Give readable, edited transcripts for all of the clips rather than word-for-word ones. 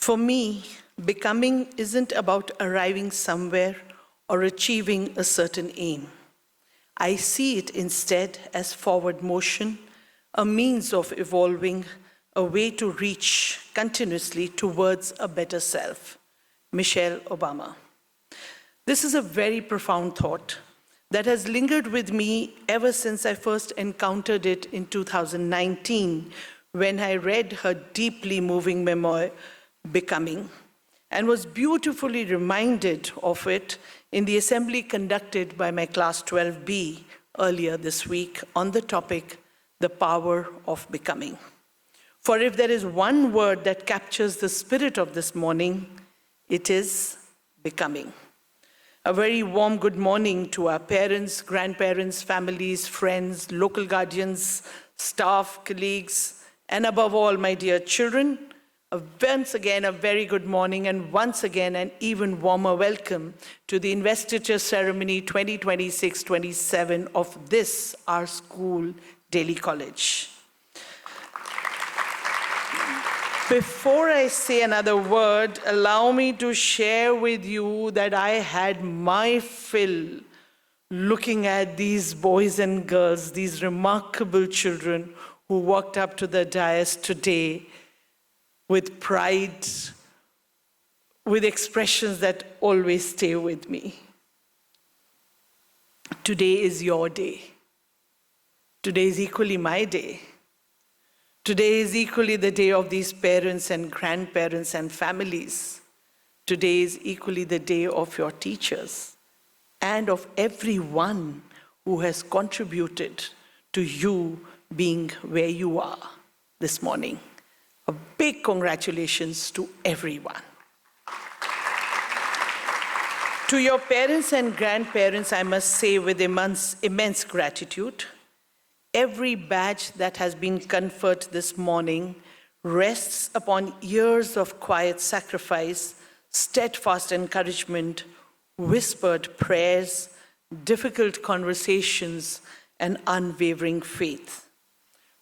For me, becoming isn't about arriving somewhere or achieving a certain aim. I see it instead as forward motion, a means of evolving, a way to reach continuously towards a better self. Michelle Obama. This is a very profound thought that has lingered with me ever since I first encountered it in 2019 when I read her deeply moving memoir, Becoming, and was beautifully reminded of it in the assembly conducted by my class 12B earlier this week on the topic, the power of becoming. For if there is one word that captures the spirit of this morning, it is becoming. A very warm good morning to our parents, grandparents, families, friends, local guardians, staff, colleagues, and above all, my dear children. Once again, a very good morning, and once again, an even warmer welcome to the Investiture Ceremony 2026-27 of this, our school, Delhi College. Before I say another word, allow me to share with you that I had my fill looking at these boys and girls, these remarkable children who walked up to the dais today with pride, with expressions that always stay with me. Today is your day. Today is equally my day. Today is equally the day of these parents and grandparents and families. Today is equally the day of your teachers and of everyone who has contributed to you being where you are this morning. A big congratulations to everyone. To your parents and grandparents, I must say with immense gratitude, every badge that has been conferred this morning rests upon years of quiet sacrifice, steadfast encouragement, whispered prayers, difficult conversations, and unwavering faith.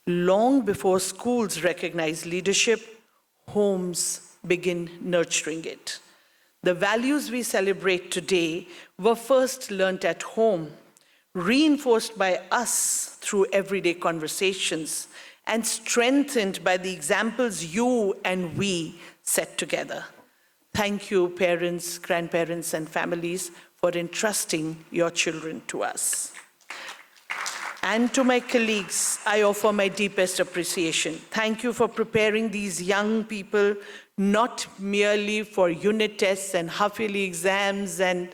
Long before schools recognize leadership, homes begin nurturing it. The values we celebrate today were first learnt at home, reinforced by us through everyday conversations, and strengthened by the examples you and we set together. Thank you, parents, grandparents, and families, for entrusting your children to us. And to my colleagues, I offer my deepest appreciation. Thank you for preparing these young people, not merely for unit tests and half-yearly exams and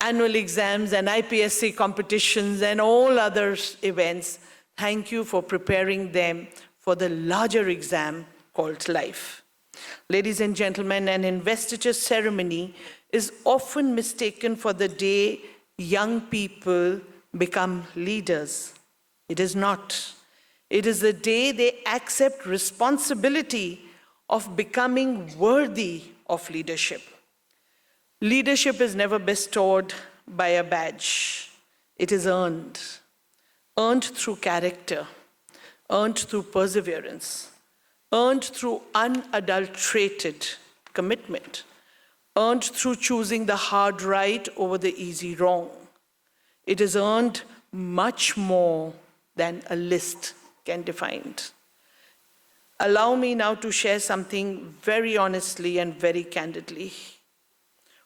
annual exams and IPSC competitions and all other events. Thank you for preparing them for the larger exam called life. Ladies and gentlemen, an investiture ceremony is often mistaken for the day young people become leaders. It is not. It is the day they accept responsibility of becoming worthy of leadership. Leadership is never bestowed by a badge. It is earned. Earned through character, earned through perseverance, earned through unadulterated commitment, earned through choosing the hard right over the easy wrong. It is earned much more than a list can define. Allow me now to share something very honestly and very candidly.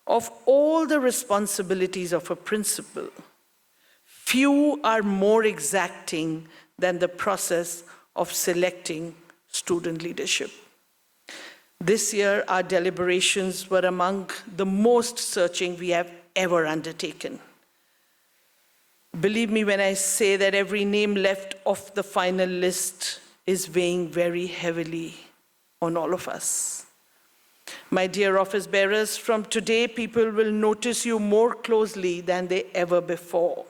Of all the responsibilities of a principal, few are more exacting than the process of selecting student leadership. This year, our deliberations were among the most searching we have ever undertaken. Believe me when I say that every name left off the final list is weighing very heavily on all of us. My dear office bearers, from today, people will notice you more closely than they ever before.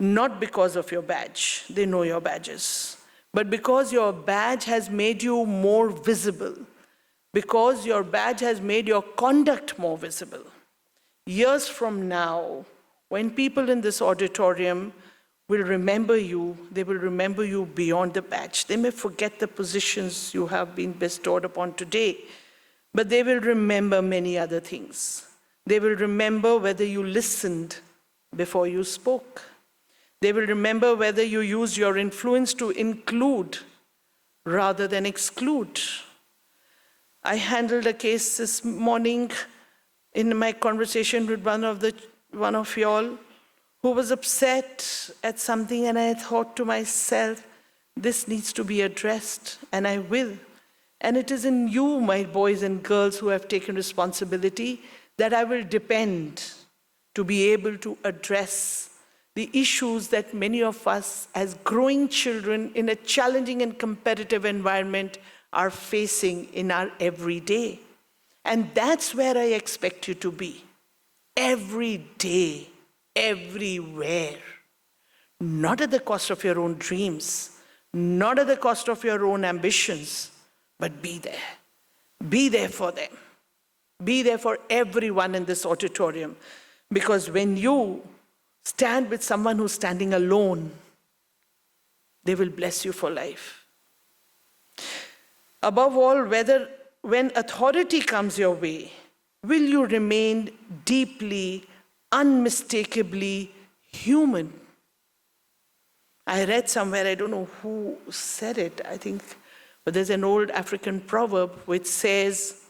Not because of your badge, they know your badges, but because your badge has made you more visible, because your badge has made your conduct more visible. Years from now, when people in this auditorium will remember you, they will remember you beyond the badge. They may forget the positions you have been bestowed upon today, but they will remember many other things. They will remember whether you listened before you spoke. They will remember whether you used your influence to include rather than exclude. I handled a case this morning in my conversation with one of y'all who was upset at something, and I thought to myself, this needs to be addressed, and I will. And it is in you, my boys and girls who have taken responsibility, that I will depend to be able to address the issues that many of us as growing children in a challenging and competitive environment are facing in our everyday. And that's where I expect you to be. Every day, everywhere. Not at the cost of your own dreams, not at the cost of your own ambitions, but be there. Be there for them. Be there for everyone in this auditorium. Because when you stand with someone who's standing alone, they will bless you for life. Above all, when authority comes your way, will you remain deeply, unmistakably human? I read somewhere, I don't know who said it, I think, but there's an old African proverb which says,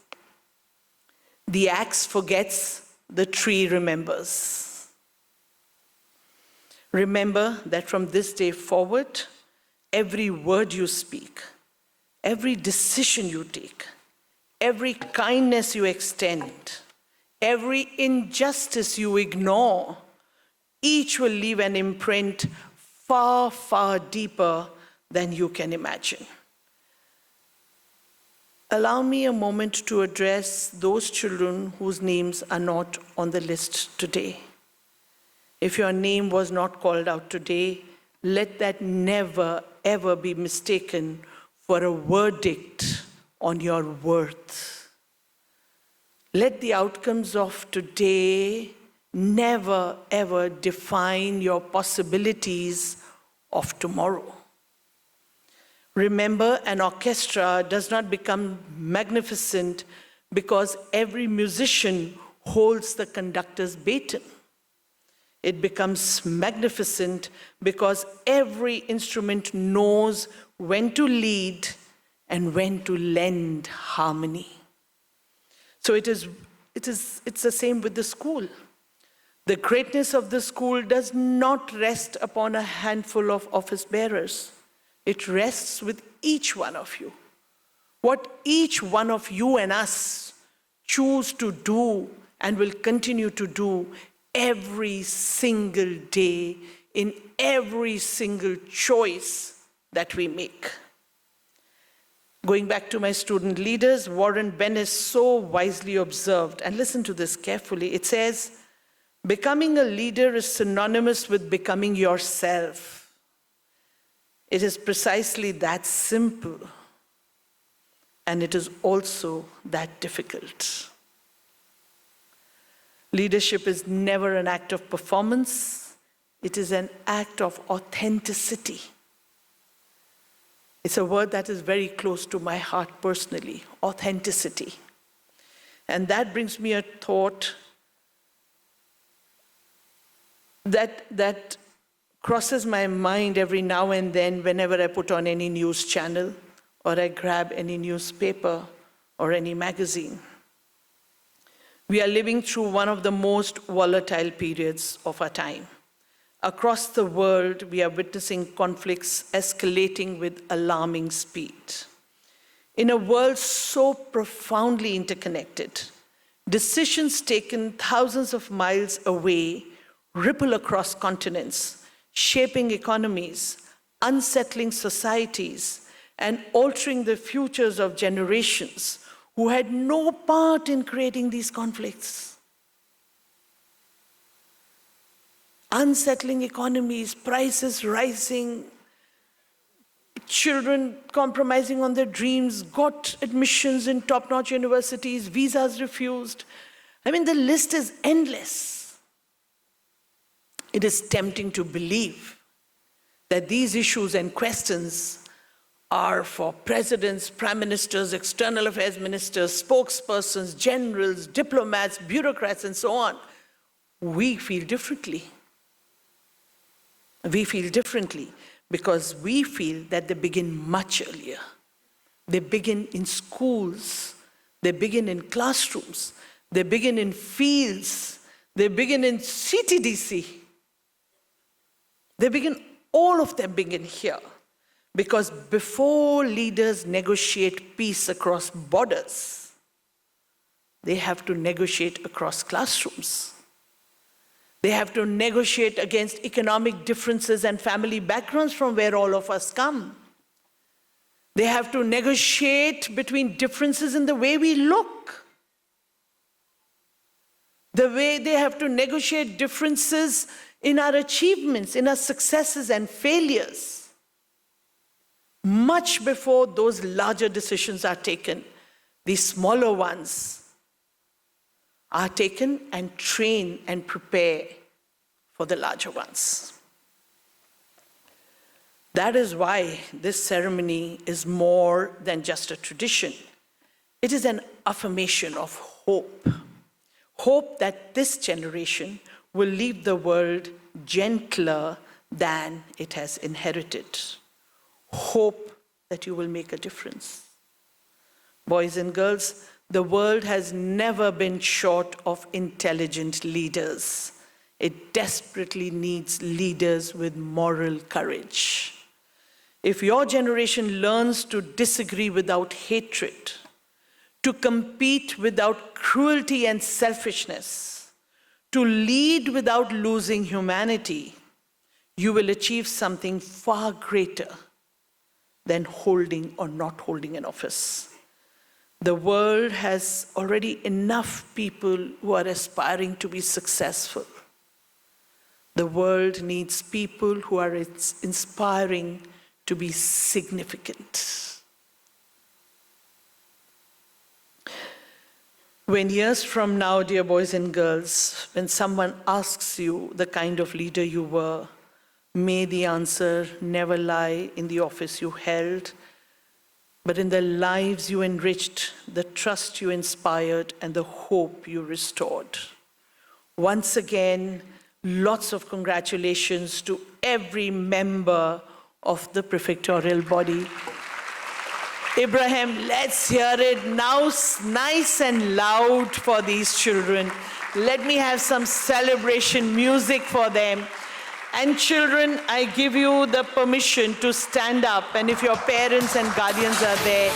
the axe forgets, the tree remembers. Remember that from this day forward, every word you speak, every decision you take, every kindness you extend, every injustice you ignore, each will leave an imprint far, far deeper than you can imagine. Allow me a moment to address those children whose names are not on the list today. If your name was not called out today, let that never, ever be mistaken for a verdict on your worth. Let the outcomes of today never, ever define your possibilities of tomorrow. Remember, an orchestra does not become magnificent because every musician holds the conductor's baton. It becomes magnificent because every instrument knows when to lead and when to lend harmony. So it's the same with the school. The greatness of the school does not rest upon a handful of office bearers. It rests with each one of you. What each one of you and us choose to do and will continue to do every single day in every single choice that we make. Going back to my student leaders, Warren Bennis so wisely observed, and listen to this carefully, it says, becoming a leader is synonymous with becoming yourself. It is precisely that simple, and it is also that difficult. Leadership is never an act of performance. It is an act of authenticity. It's a word that is very close to my heart personally, authenticity. And that brings me a thought that crosses my mind every now and then whenever I put on any news channel or I grab any newspaper or any magazine. We are living through one of the most volatile periods of our time. Across the world, we are witnessing conflicts escalating with alarming speed. In a world so profoundly interconnected, decisions taken thousands of miles away ripple across continents, shaping economies, unsettling societies, and altering the futures of generations who had no part in creating these conflicts. Unsettling economies, prices rising, children compromising on their dreams, got admissions in top-notch universities, visas refused. I mean, the list is endless. It is tempting to believe that these issues and questions are for presidents, prime ministers, external affairs ministers, spokespersons, generals, diplomats, bureaucrats, and so on. We feel differently. We feel differently because we feel that they begin much earlier. They begin in schools, they begin in classrooms, they begin in fields, they begin in CTDC. All of them begin here. Because before leaders negotiate peace across borders, they have to negotiate across classrooms. They have to negotiate against economic differences and family backgrounds from where all of us come. They have to negotiate between differences in the way we look. The way they have to negotiate differences in our achievements, in our successes and failures. Much before those larger decisions are taken, the smaller ones are taken and train and prepare for the larger ones. That is why this ceremony is more than just a tradition. It is an affirmation of hope. Hope that this generation will leave the world gentler than it has inherited. Hope that you will make a difference. Boys and girls, the world has never been short of intelligent leaders. It desperately needs leaders with moral courage. If your generation learns to disagree without hatred, to compete without cruelty and selfishness, to lead without losing humanity, you will achieve something far greater than holding or not holding an office. The world has already enough people who are aspiring to be successful. The world needs people who are inspiring to be significant. When years from now, dear boys and girls, when someone asks you the kind of leader you were, may the answer never lie in the office you held, but in the lives you enriched, the trust you inspired, and the hope you restored. Once again, lots of congratulations to every member of the prefectorial body. Ibrahim, let's hear it now nice and loud for these children. Let me have some celebration music for them. And children, I give you the permission to stand up. And if your parents and guardians are there,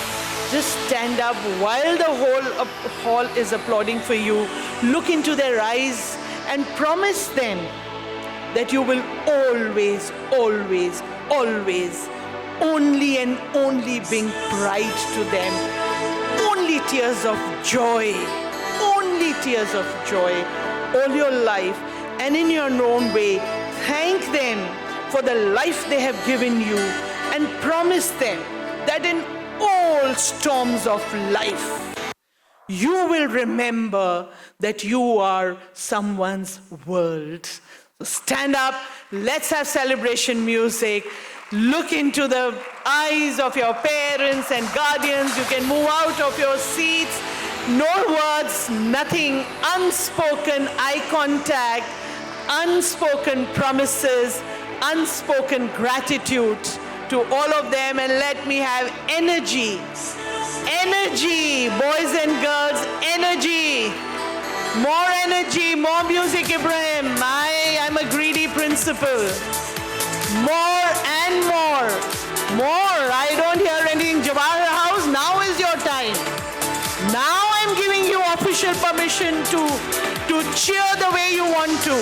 just stand up while the whole hall is applauding for you. Look into their eyes and promise them that you will always, always, always, only and only bring pride to them. Only tears of joy. Only tears of joy all your life. And in your own way, thank them for the life they have given you and promise them that in all storms of life, you will remember that you are someone's world. So stand up, let's have celebration music. Look into the eyes of your parents and guardians. You can move out of your seats. No words, nothing, unspoken eye contact, unspoken promises, unspoken gratitude to all of them. And let me have energy. Energy, boys and girls, energy. More energy, more music, Ibrahim. I'm a greedy principal. More and more. More. I don't hear anything. Jawahar House, now is your time. Now I'm giving you official permission to cheer the way you want to.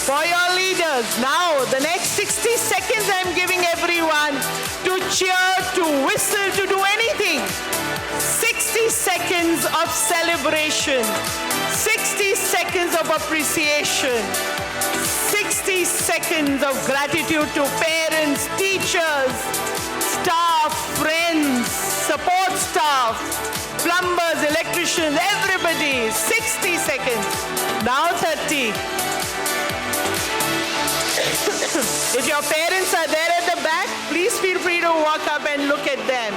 For your leaders. Now, the next 60 seconds I'm giving everyone to cheer, to whistle, to do anything. 60 seconds of celebration. 60 seconds of appreciation. 60 seconds of gratitude to parents, teachers, staff, friends, support staff, plumbers, electricians, everybody. 60 seconds. Now 30. If your parents are there at the back, please feel free to walk up and look at them.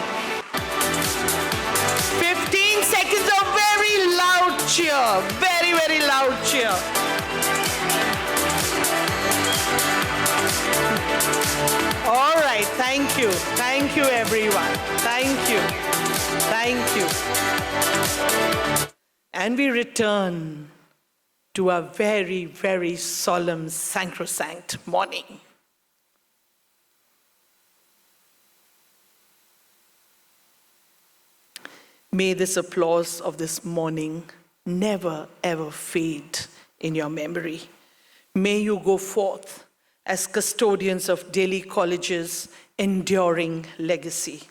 15 seconds of very loud cheer. Very, very loud cheer. All right, thank you. Thank you, everyone. Thank you. Thank you. And we return to a very, very solemn, sacrosanct morning. May this applause of this morning never, ever fade in your memory. May you go forth as custodians of Delhi College's enduring legacy.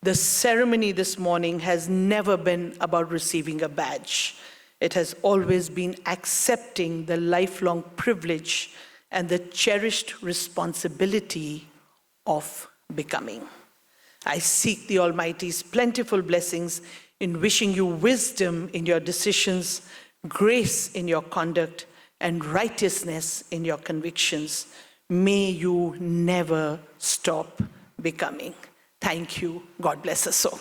The ceremony this morning has never been about receiving a badge. It has always been accepting the lifelong privilege and the cherished responsibility of becoming. I seek the Almighty's plentiful blessings in wishing you wisdom in your decisions, grace in your conduct, and righteousness in your convictions. May you never stop becoming. Thank you. God bless us all.